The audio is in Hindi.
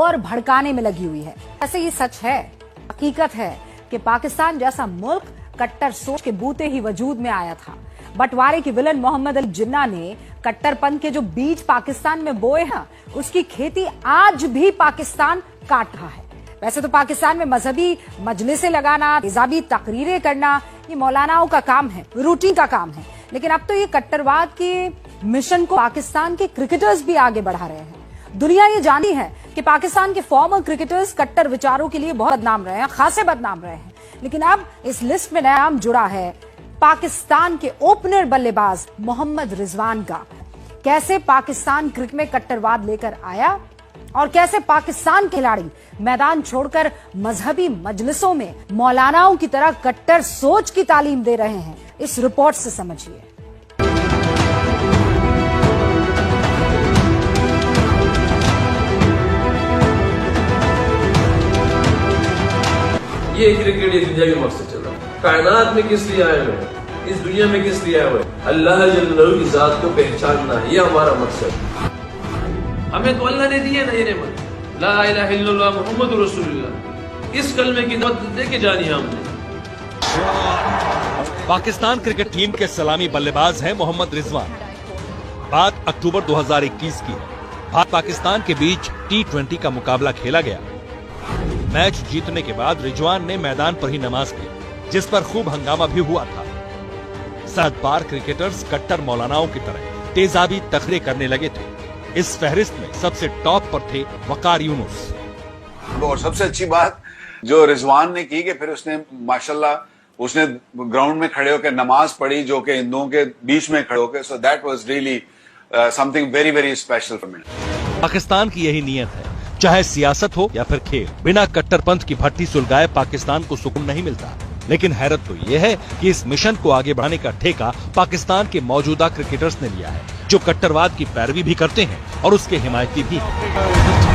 और भड़काने में लगी हुई है। ऐसे ये सच है, हकीकत है कि पाकिस्तान जैसा मुल्क कट्टर सोच के बूते ही वजूद में आया था। बंटवारे की विलन मोहम्मद अली जिन्ना ने कट्टरपंथ के जो बीज पाकिस्तान में बोए हैं, उसकी खेती आज भी पाकिस्तान काट रहा है। वैसे तो पाकिस्तान में मजहबी मजलिसें लगाना, तेजाबी तकरीरें करना, ये मौलानाओं का काम है, रूटीन का काम है। लेकिन अब तो ये कट्टरवाद के मिशन को पाकिस्तान के क्रिकेटर्स भी आगे बढ़ा रहे हैं। दुनिया ये जानती है कि पाकिस्तान के फॉर्मर क्रिकेटर्स कट्टर विचारों के लिए बहुत बदनाम रहे हैं, खासे बदनाम रहे हैं। लेकिन अब इस लिस्ट में नया नाम जुड़ा है पाकिस्तान के ओपनर बल्लेबाज मोहम्मद रिजवान का। कैसे पाकिस्तान क्रिकेट में कट्टरवाद लेकर आया और कैसे पाकिस्तान खिलाड़ी मैदान छोड़कर मजहबी मजलिसों में मौलानाओं की तरह कट्टर सोच की तालीम दे रहे हैं, इस रिपोर्ट से समझिए। ये क्रिकेट इस दुनिया के मकसद चल रहा है। कायनात में किस लिए आए हुए हैं, इस दुनिया में किस लिए आए हुए हैं? अल्लाह जल्लल्लाहु की जात को पहचानना, ये हमारा मकसद। हमें तो अल्लाह ने दिए ना ये नेमत, ला इलाहा इल्लल्लाह मुहम्मदुर रसूलुल्लाह, इस कलमे की दावत देके जानी है हमने। पाकिस्तान क्रिकेट टीम के सलामी बल्लेबाज हैं मोहम्मद रिजवान। बात अक्टूबर 2021 की है। भारत पाकिस्तान के बीच T20 का मुकाबला खेला गया। मैच जीतने के बाद रिजवान ने मैदान पर ही नमाज पढ़ी, जिस पर खूब हंगामा भी हुआ था। सरहद पार क्रिकेटर्स कट्टर मौलानाओं की तरह तेजाबी तकरीरें करने लगे थे। इस फहरिस्त में सबसे टॉप पर थे वकार यूनुस। और सबसे अच्छी बात जो रिजवान ने की कि फिर उसने माशाल्लाह उसने ग्राउंड में खड़े होकर नमाज पढ़ी, जो कि हिंदुओं के बीच में खड़े होकर। So that was really something very very special for me. Pakistan की यही नीयत है, चाहे सियासत हो या फिर खेल, बिना कट्टरपंथ की भट्टी सुलगाए पाकिस्तान को सुकून नहीं मिलता। लेकिन हैरत तो ये है कि इस मिशन को आगे बढ़ाने का ठेका पाकिस्तान के मौजूदा क्रिकेटर्स ने लिया है, जो कट्टरवाद की पैरवी भी करते हैं और उसके हिमायती भी हैं।